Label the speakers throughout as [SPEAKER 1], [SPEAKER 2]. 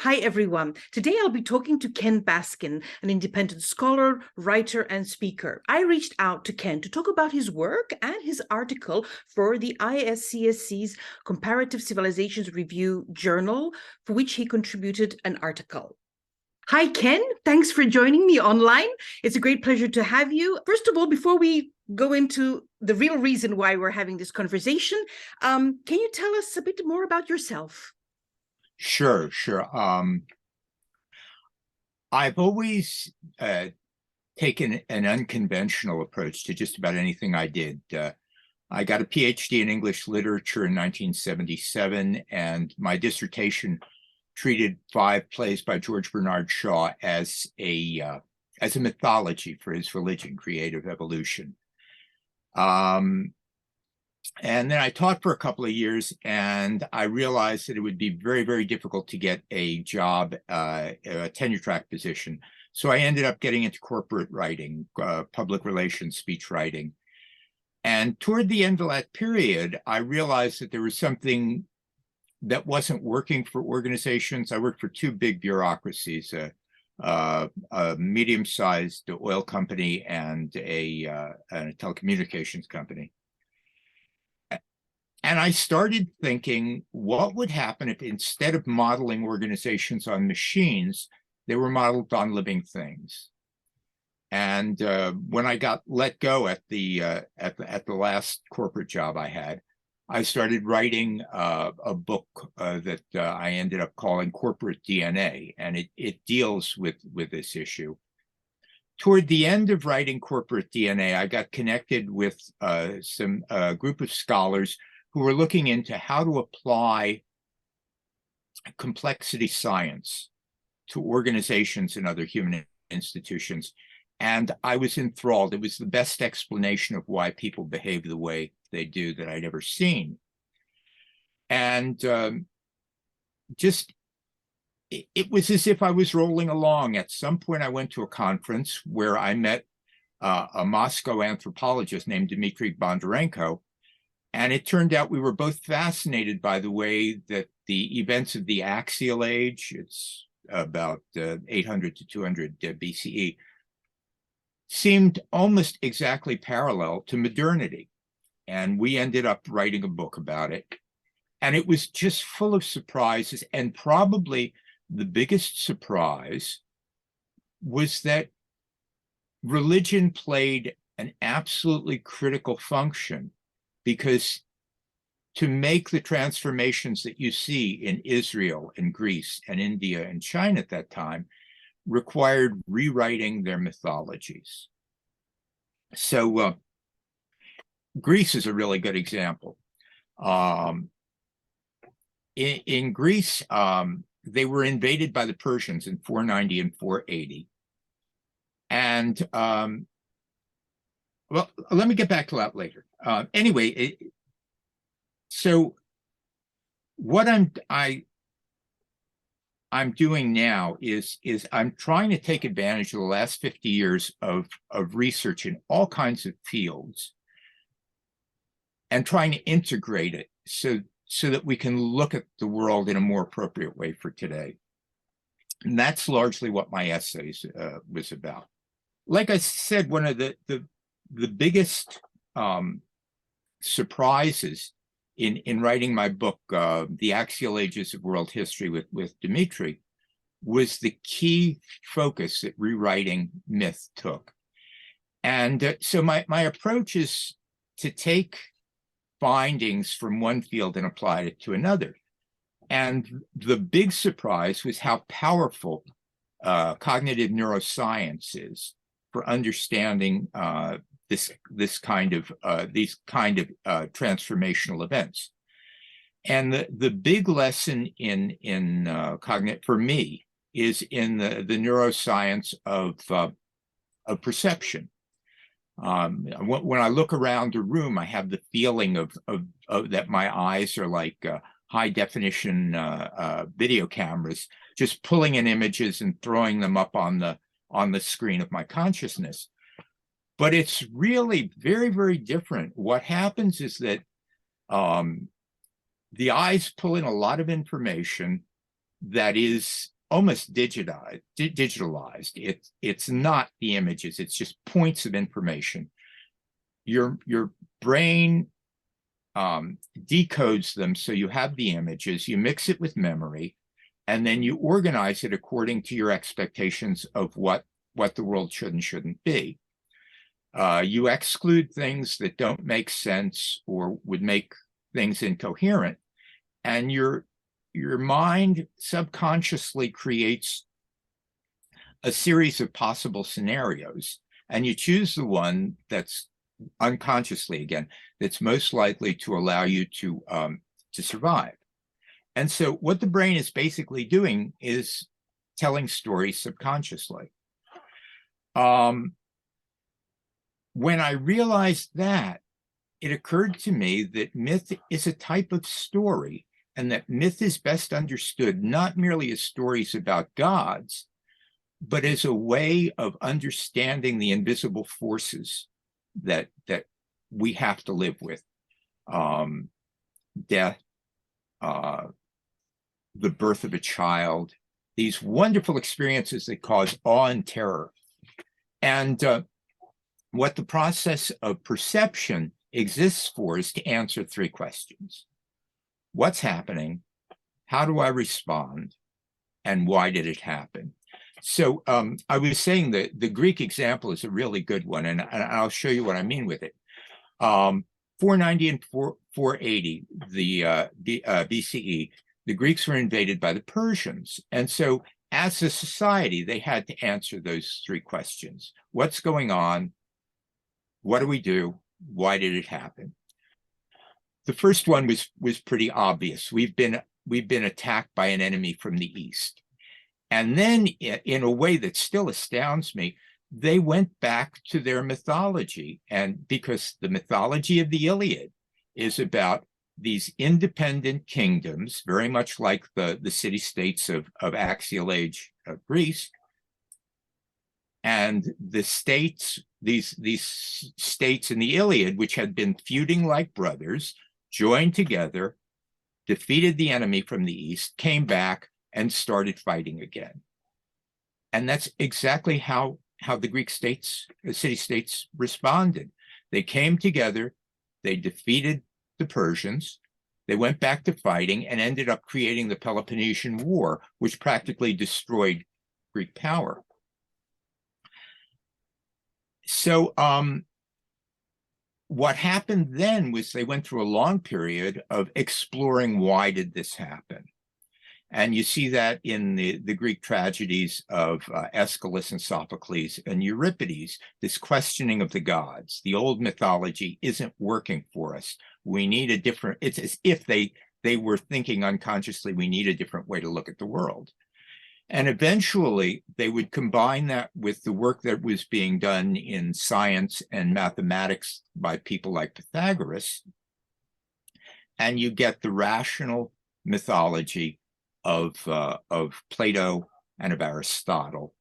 [SPEAKER 1] Hi, everyone. Today I'll be talking to Ken Baskin, an independent scholar, writer, and speaker. I reached out to Ken to talk about his work and his article for the ISCSC's Comparative Civilizations Review journal, for which he contributed an article. Hi, Ken. Thanks for joining me online. It's a great pleasure to have you. First of all, before we go into the real reason why we're having this conversation, can you tell us a bit more about yourself?
[SPEAKER 2] Sure. I've always taken an unconventional approach to just about anything I did. I got a PhD in English literature in 1977, and my dissertation treated 5 plays by George Bernard Shaw as a mythology for his religion, creative evolution. And then I taught for a couple of years, and I realized that it would be very, very difficult to get a job, a tenure track position. So I ended up getting into corporate writing, public relations, speech writing. And toward the end of that period, I realized that there was something that wasn't working for organizations. I worked for 2 big bureaucracies, a medium-sized oil company and a telecommunications company. And I started thinking, what would happen if instead of modeling organizations on machines, they were modeled on living things? And when I got let go at the last corporate job I had, I started writing a book that I ended up calling Corporate DNA, and it deals with this issue. Toward the end of writing Corporate DNA, I got connected with some group of scholars who were looking into how to apply complexity science to organizations and other human institutions. And I was enthralled. It was the best explanation of why people behave the way they do that I'd ever seen. And it was as if I was rolling along. At some point, I went to a conference where I met a Moscow anthropologist named Dmitry Bondarenko. And it turned out we were both fascinated by the way that the events of the axial age, it's about 800 to 200 BCE, seemed almost exactly parallel to modernity. And we ended up writing a book about it. And it was just full of surprises. And probably the biggest surprise was that religion played an absolutely critical function, because to make the transformations that you see in Israel and Greece and India and China at that time required rewriting their mythologies. So Greece is a really good example. In Greece, they were invaded by the Persians in 490 and 480. And well, let me get back to that later. Anyway, so what I'm doing now is I'm trying to take advantage of the last 50 years of research in all kinds of fields and trying to integrate it so that we can look at the world in a more appropriate way for today. And that's largely what my essays was about. Like I said, one of the biggest surprises in writing my book, The Axial Ages of World History with Dmitry, was the key focus that rewriting myth took. And so my approach is to take findings from one field and apply it to another. And the big surprise was how powerful cognitive neuroscience is for understanding these kind of transformational events. And the big lesson in cognitive for me is in the neuroscience of perception. When I look around a room, I have the feeling of that my eyes are like high definition video cameras, just pulling in images and throwing them up on the screen of my consciousness. But it's really very, very different. What happens is that the eyes pull in a lot of information, that is almost digitalized. It's not the images, it's just points of information. Your brain decodes them so you have the images, you mix it with memory, and then you organize it according to your expectations of what the world should and shouldn't be. You exclude things that don't make sense or would make things incoherent, and your mind subconsciously creates a series of possible scenarios, and you choose the one that's unconsciously, again, that's most likely to allow you to survive. And so what the brain is basically doing is telling stories subconsciously. When I realized that, it occurred to me that myth is a type of story, and that myth is best understood not merely as stories about gods, but as a way of understanding the invisible forces that we have to live with. Death, the birth of a child, these wonderful experiences that cause awe and terror. And what the process of perception exists for is to answer three questions. What's happening? How do I respond? And why did it happen? So I was saying that the Greek example is a really good one, and I'll show you what I mean with it. 490 and 480, the BCE, the Greeks were invaded by the Persians. And so as a society, they had to answer those three questions. What's going on? What do we do? Why did it happen? The first one was pretty obvious. We've been attacked by an enemy from the east. And then, in a way that still astounds me, they went back to their mythology. And because the mythology of the Iliad is about these independent kingdoms, very much like the city-states of axial age of Greece, and the states, these states in the Iliad, which had been feuding like brothers, joined together, defeated the enemy from the east, came back, and started fighting again. And that's exactly how the Greek states, the city-states, responded. They came together, they defeated the Persians, they went back to fighting, and ended up creating the Peloponnesian War, which practically destroyed Greek power. So what happened then was they went through a long period of exploring why did this happen. And you see that in the Greek tragedies of Aeschylus and Sophocles and Euripides, this questioning of the gods. The old mythology isn't working for us. We need a different, it's as if they were thinking unconsciously, we need a different way to look at the world. And eventually they would combine that with the work that was being done in science and mathematics by people like Pythagoras. And you get the rational mythology of Plato and of Aristotle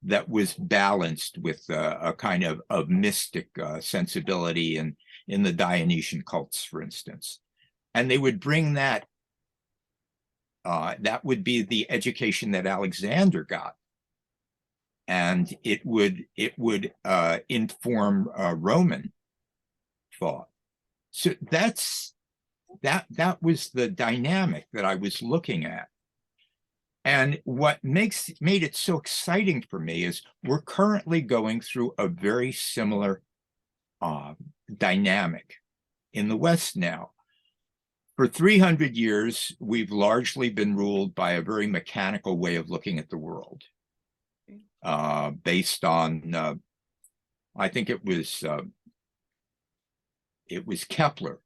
[SPEAKER 2] that was balanced with a kind of mystic sensibility in the Dionysian cults, for instance. And they would bring that, that would be the education that Alexander got. And it would inform Roman thought. So that was the dynamic that I was looking at. And what made it so exciting for me is we're currently going through a very similar dynamic in the West now. For 300 years, we've largely been ruled by a very mechanical way of looking at the world, based on, I think it was Kepler,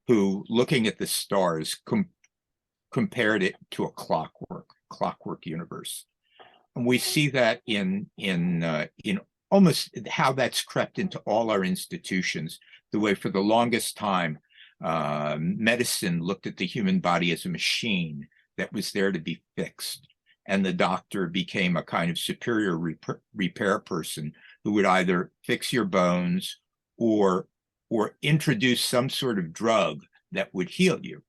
[SPEAKER 2] who, looking at the stars, compared it to a clockwork universe. And we see that in almost how that's crept into all our institutions, the way for the longest time, medicine looked at the human body as a machine that was there to be fixed. And the doctor became a kind of superior repair person who would either fix your bones or introduce some sort of drug that would heal you.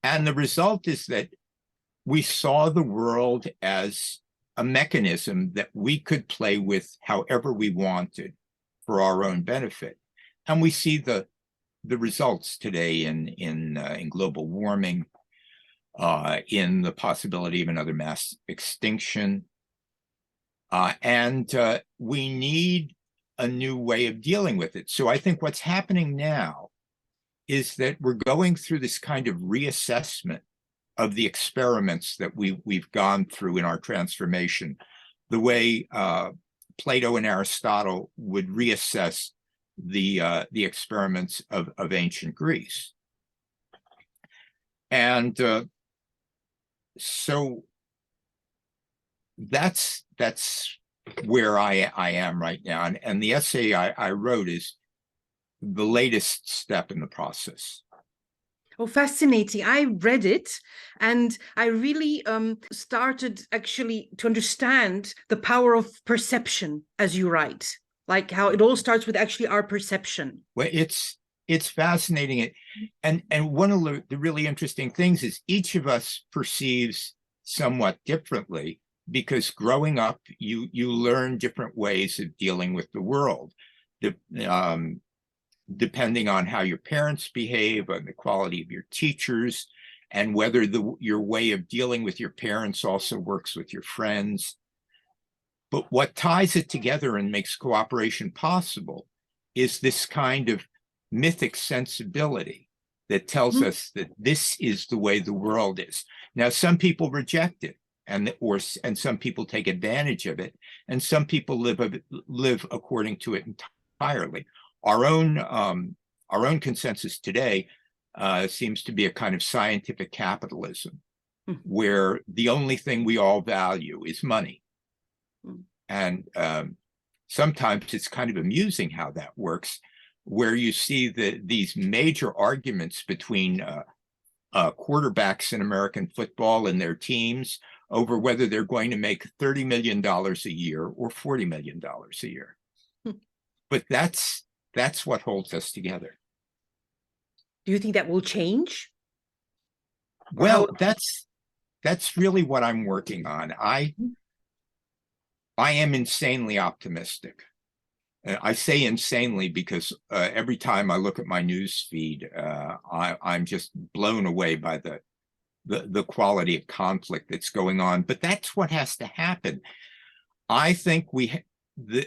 [SPEAKER 2] And the result is that we saw the world as a mechanism that we could play with however we wanted for our own benefit. And we see the results today in global warming, in the possibility of another mass extinction. And we need a new way of dealing with it. So I think what's happening now is that we're going through this kind of reassessment of the experiments that we've gone through in our transformation, the way Plato and Aristotle would reassess the experiments of ancient Greece. And so that's where I am right now. And the essay I wrote is the latest step in the process.
[SPEAKER 1] Oh, fascinating. I read it and I really started actually to understand the power of perception as you write, like how it all starts with actually our perception.
[SPEAKER 2] Well, it's fascinating. And one of the really interesting things is each of us perceives somewhat differently, because growing up, you learn different ways of dealing with the world. Depending on how your parents behave, on the quality of your teachers, and whether your way of dealing with your parents also works with your friends. But what ties it together and makes cooperation possible is this kind of mythic sensibility that tells us that this is the way the world is. Now, some people reject it, and some people take advantage of it, and some people live according to it entirely. Our own consensus today seems to be a kind of scientific capitalism, where the only thing we all value is money. And sometimes it's kind of amusing how that works, where you see these major arguments between quarterbacks in American football and their teams over whether they're going to make $30 million a year or $40 million a year. But that's what holds us together.
[SPEAKER 1] Do you think that will change?
[SPEAKER 2] Well, that's really what I'm working on. I am insanely optimistic. I say insanely because every time I look at my news feed, I'm just blown away by the quality of conflict that's going on. But that's what has to happen. I think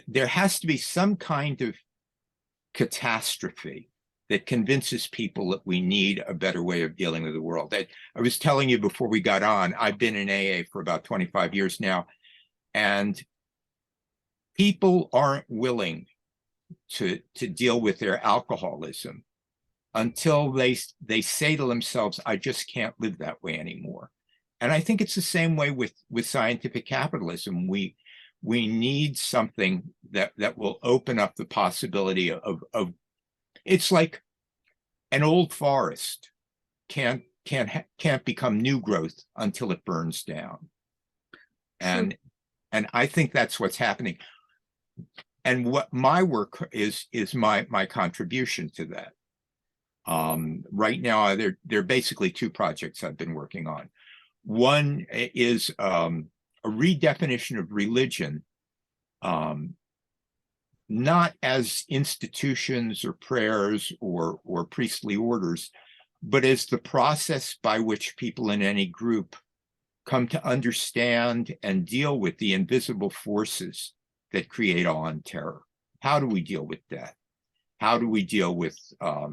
[SPEAKER 2] there has to be some kind of catastrophe that convinces people that we need a better way of dealing with the world. I was telling you before we got on, I've been in AA for about 25 years now, and people aren't willing to deal with their alcoholism until they say to themselves, I just can't live that way anymore. And I think it's the same way with scientific capitalism. We need something that will open up the possibility of it's like an old forest can't become new growth until it burns down. And I think that's what's happening. And what my work is my contribution to that. Right now, there are basically two projects I've been working on. One is a redefinition of religion, not as institutions or prayers or priestly orders, but as the process by which people in any group come to understand and deal with the invisible forces that create awe and terror. How do we deal with that? How do we deal with, how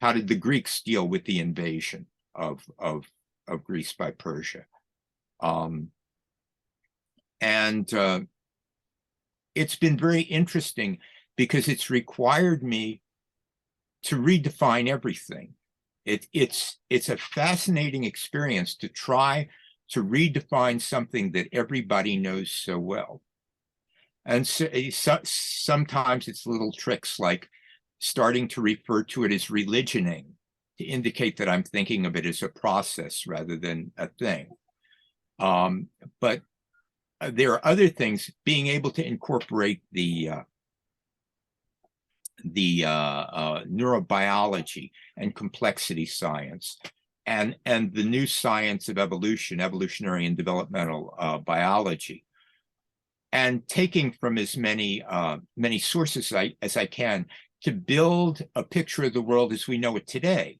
[SPEAKER 2] did the Greeks deal with the invasion of Greece by Persia? It's been very interesting because it's required me to redefine everything. It's a fascinating experience to try to redefine something that everybody knows so well. And so, sometimes it's little tricks like starting to refer to it as religioning to indicate that I'm thinking of it as a process rather than a thing. But there are other things, being able to incorporate the neurobiology and complexity science and the new science of evolution, evolutionary and developmental biology, and taking from as many sources as I can to build a picture of the world as we know it today.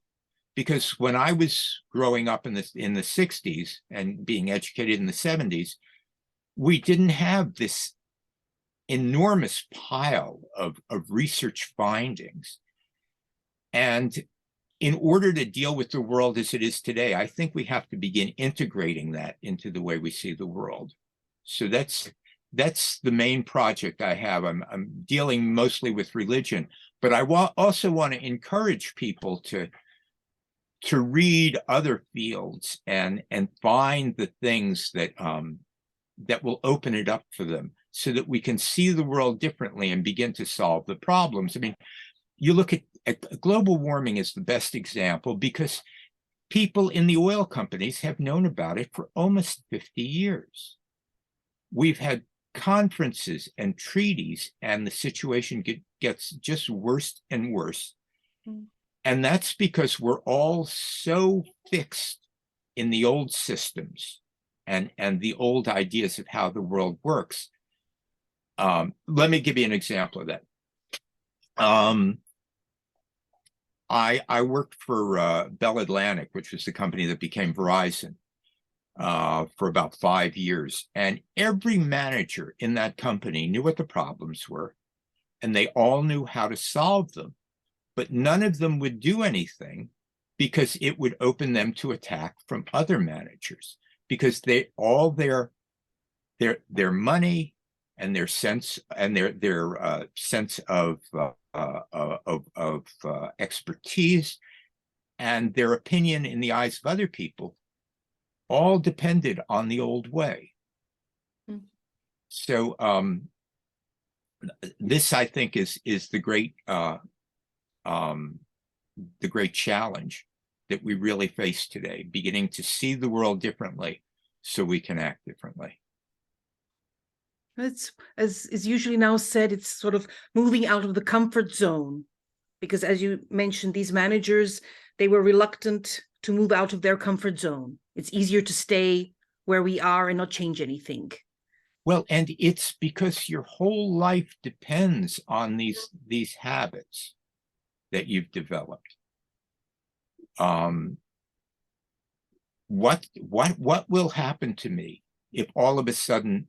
[SPEAKER 2] Because when I was growing up in the 60s and being educated in the 70s, we didn't have this enormous pile of research findings. And in order to deal with the world as it is today, I think we have to begin integrating that into the way we see the world. So that's the main project I have. I'm dealing mostly with religion, but I also want to encourage people to read other fields and find the things that that will open it up for them, so that we can see the world differently and begin to solve the problems. I mean, you look at global warming is the best example, because people in the oil companies have known about it for almost 50 years. We've had conferences and treaties, and the situation gets just worse and worse. Mm. And that's because we're all so fixed in the old systems and the old ideas of how the world works. Let me give you an example of that. I worked for Bell Atlantic, which was the company that became Verizon, for about 5 years. And every manager in that company knew what the problems were, and they all knew how to solve them. But none of them would do anything because it would open them to attack from other managers, because all their money and their sense and their sense of expertise and their opinion in the eyes of other people all depended on the old way. Mm. So this, I think, is the great challenge that we really face today, beginning to see the world differently so we can act differently.
[SPEAKER 1] It's, as is usually now said, it's sort of moving out of the comfort zone, because as you mentioned, these managers, they were reluctant to move out of their comfort zone. It's easier to stay where we are and not change anything.
[SPEAKER 2] Well, and it's because your whole life depends on these habits that you've developed. What will happen to me if all of a sudden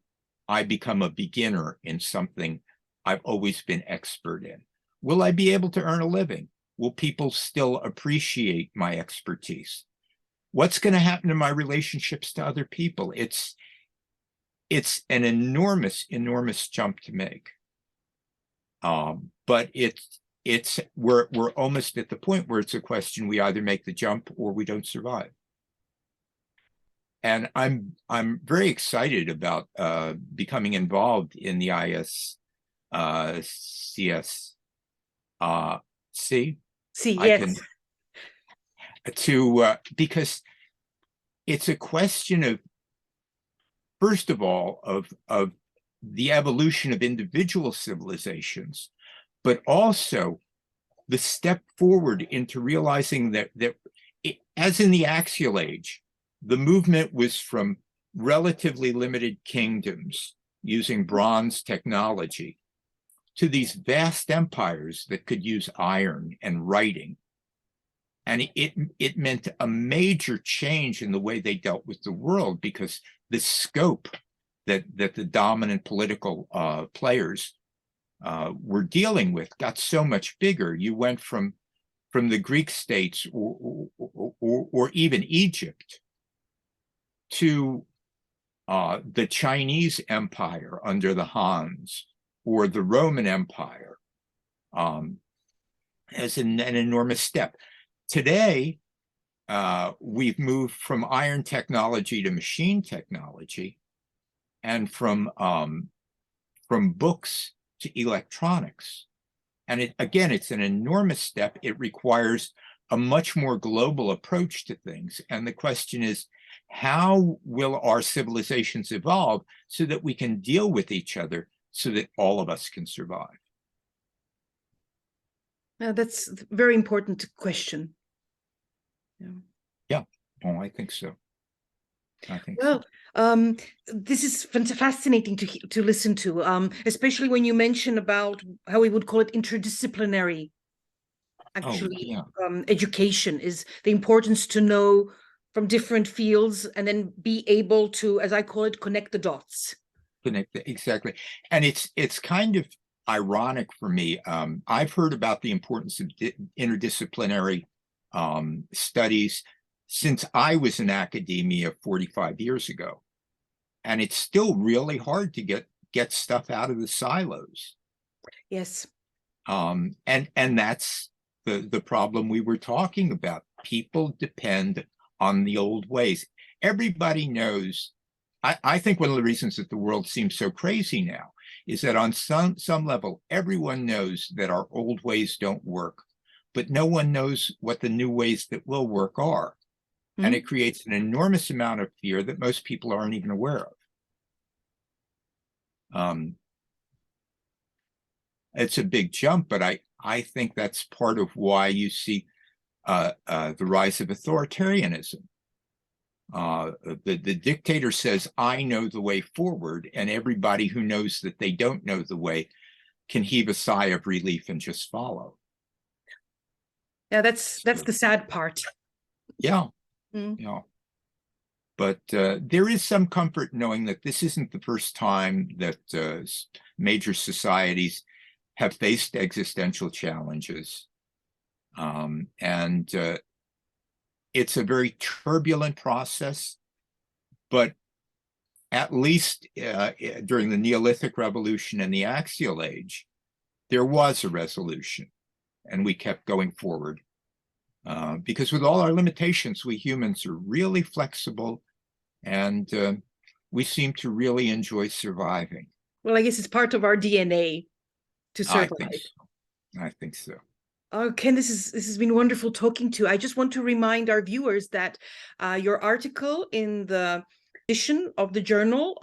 [SPEAKER 2] I become a beginner in something I've always been expert in? Will I be able to earn a living? Will people still appreciate my expertise? What's going to happen to my relationships to other people? It's an enormous jump to make. But we're almost at the point where it's a question: we either make the jump or we don't survive. And I'm very excited about becoming involved in the ISCSC.
[SPEAKER 1] Yes.
[SPEAKER 2] Because it's a question of, first of all, of the evolution of individual civilizations, but also the step forward into realizing that as in the axial age, the movement was from relatively limited kingdoms using bronze technology to these vast empires that could use iron and writing. And it meant a major change in the way they dealt with the world, because the scope that the dominant political players were dealing with got so much bigger. You went from the Greek states or even Egypt to the Chinese Empire under the Hans, or the Roman Empire, as an enormous step. Today, we've moved from iron technology to machine technology, and from books to electronics. And it's an enormous step. It requires a much more global approach to things. And the question is, how will our civilizations evolve so that we can deal with each other, so that all of us can survive?
[SPEAKER 1] That's a very important question. Yeah.
[SPEAKER 2] Yeah. Oh, I think so. I think so.
[SPEAKER 1] Well, this is fascinating to listen to, especially when you mention about how we would call it interdisciplinary,
[SPEAKER 2] Oh,
[SPEAKER 1] actually,
[SPEAKER 2] yeah.
[SPEAKER 1] education is the importance to know from different fields and then be able to, as I call it, connect the dots.
[SPEAKER 2] Exactly. And it's kind of ironic for me. I've heard about the importance of interdisciplinary studies since I was in academia 45 years ago. And it's still really hard to get stuff out of the silos.
[SPEAKER 1] Yes.
[SPEAKER 2] And that's the problem we were talking about. People depend on the old ways. Everybody knows. I think one of the reasons that the world seems so crazy now is that on some level, everyone knows that our old ways don't work, but no one knows what the new ways that will work are. And it creates an enormous amount of fear that most people aren't even aware of. It's a big jump, but I think that's part of why you see the rise of authoritarianism. The dictator says, I know the way forward, and everybody who knows that they don't know the way can heave a sigh of relief and just follow.
[SPEAKER 1] Yeah, that's the sad part.
[SPEAKER 2] Yeah, yeah. But there is some comfort knowing that this isn't the first time that major societies have faced existential challenges. And it's a very turbulent process, but at least during the Neolithic Revolution and the Axial Age, there was a resolution, and we kept going forward. Because with all our limitations, we humans are really flexible, and we seem to really enjoy surviving.
[SPEAKER 1] Well, I guess it's part of our DNA to survive.
[SPEAKER 2] I think so. I think so.
[SPEAKER 1] Oh, Ken, this has been wonderful talking to you. I just want to remind our viewers that your article in the edition of the journal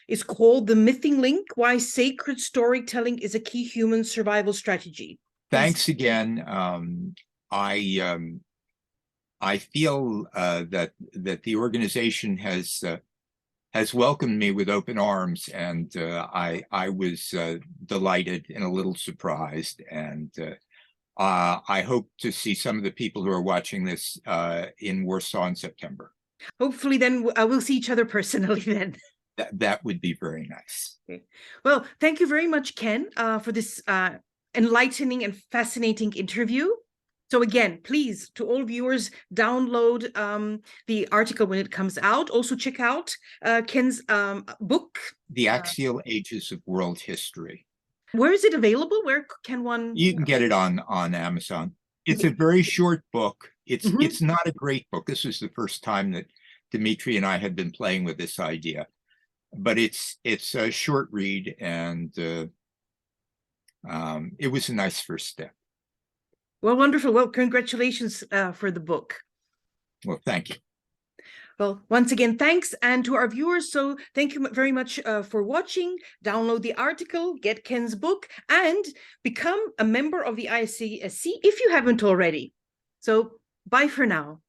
[SPEAKER 1] is called "The Mything Link: Why Sacred Storytelling is a Key Human Survival Strategy."
[SPEAKER 2] Thanks again. I feel that the organization has welcomed me with open arms, and I was delighted and a little surprised, and I hope to see some of the people who are watching this in Warsaw in September.
[SPEAKER 1] Hopefully, then we'll see each other personally then.
[SPEAKER 2] That would be very nice.
[SPEAKER 1] Okay. Well, thank you very much, Ken, for this enlightening and fascinating interview. So again, please, to all viewers, download the article when it comes out. Also check out Ken's book.
[SPEAKER 2] The Axial Ages of World History.
[SPEAKER 1] Where is it available? Where can one?
[SPEAKER 2] You can get it on Amazon. It's a very short book. It's not a great book. This is the first time that Dimitri and I had been playing with this idea, but it's a short read, and it was a nice first step.
[SPEAKER 1] Well, wonderful. Well, congratulations for the book.
[SPEAKER 2] Well, thank you.
[SPEAKER 1] Well, once again, thanks. And to our viewers, so thank you very much for watching. Download the article, get Ken's book, and become a member of the ISCSC if you haven't already. So bye for now.